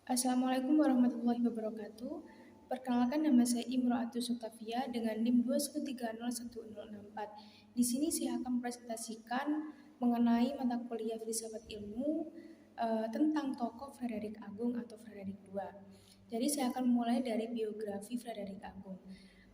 Assalamualaikum warahmatullahi wabarakatuh. Perkenalkan, nama saya Imro'atus Suktavia dengan NIM 213011064. Di sini saya akan mempresentasikan mengenai mata kuliah Filsafat Ilmu tentang tokoh Frederik Agung atau Frederik II. Jadi saya akan mulai dari biografi Frederik Agung.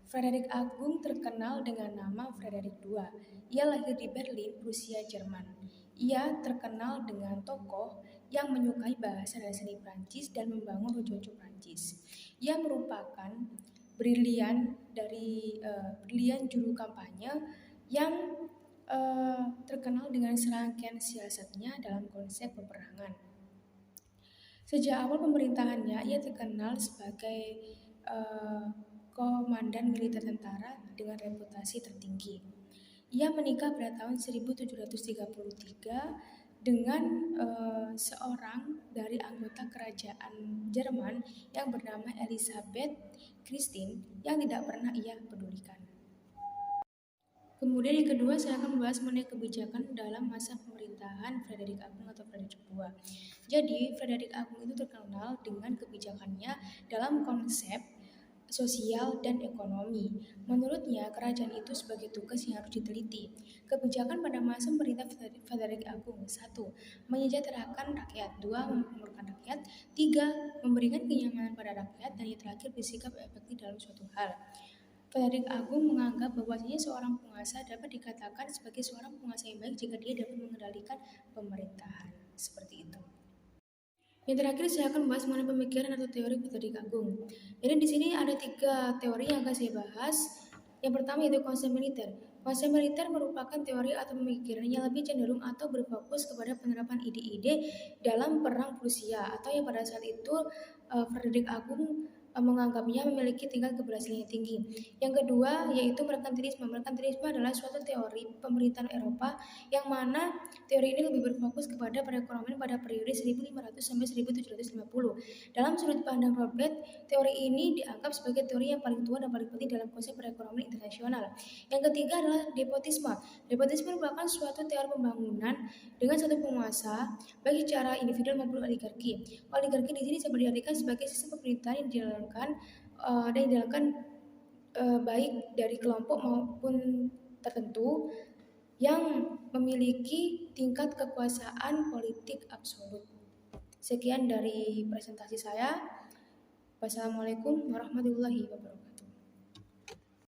Frederik Agung terkenal dengan nama Frederik II. Ia lahir di Berlin, Prusia, Jerman. Ia terkenal dengan tokoh yang menyukai bahasa dan seni Prancis dan membangun rujuk-rujuk Prancis. Ia merupakan brilian juru kampanye yang terkenal dengan serangkaian siasatnya dalam konsep peperangan. Sejak awal pemerintahannya, ia terkenal sebagai komandan militer tentara dengan reputasi tertinggi. Ia menikah pada tahun 1733 dengan seorang dari anggota kerajaan Jerman yang bernama Elisabeth Christine yang tidak pernah ia pedulikan. Kemudian yang kedua, saya akan membahas mengenai kebijakan dalam masa pemerintahan Frederik Agung atau Frederik II. Jadi, Frederik Agung itu terkenal dengan kebijakannya dalam konsep sosial dan ekonomi. Menurutnya, kerajaan itu sebagai tugas yang harus diteliti. Kebijakan pada masa pemerintah Frederik Agung: 1. Menyejahterakan rakyat. 2. Memakmurkan rakyat. 3. Memberikan kenyamanan pada rakyat. Dan yang terakhir, bersikap efektif dalam suatu hal. Frederik Agung menganggap bahwasanya seorang penguasa dapat dikatakan sebagai seorang penguasa yang baik jika dia dapat mengendalikan pemerintahan. Seperti itu. Yang terakhir, saya akan membahas mengenai pemikiran atau teori Frederik Agung. Jadi di sini ada 3 teori yang akan saya bahas. Yang pertama yaitu konsep militer. Konsep militer merupakan teori atau pemikiran yang lebih cenderung atau berfokus kepada penerapan ide-ide dalam perang Prusia, atau yang pada saat itu Frederik Agung menganggapnya memiliki tingkat keberhasilan yang tinggi. Yang kedua yaitu merkantilisme. Merkantilisme adalah suatu teori pemerintahan Eropa yang mana teori ini lebih berfokus kepada perekonomian pada periode 1500 sampai 1750. Dalam sudut pandang Robert, teori ini dianggap sebagai teori yang paling tua dan paling penting dalam konsep perekonomian internasional. Yang ketiga adalah despotisme. Despotisme merupakan suatu teori pembangunan dengan satu penguasa, baik secara individual maupun oligarki. Oligarki di sini bisa diartikan sebagai sistem pemerintahan yang dijalankan baik dari kelompok maupun tertentu yang memiliki tingkat kekuasaan politik absolut. Sekian dari presentasi saya. Wassalamualaikum warahmatullahi wabarakatuh.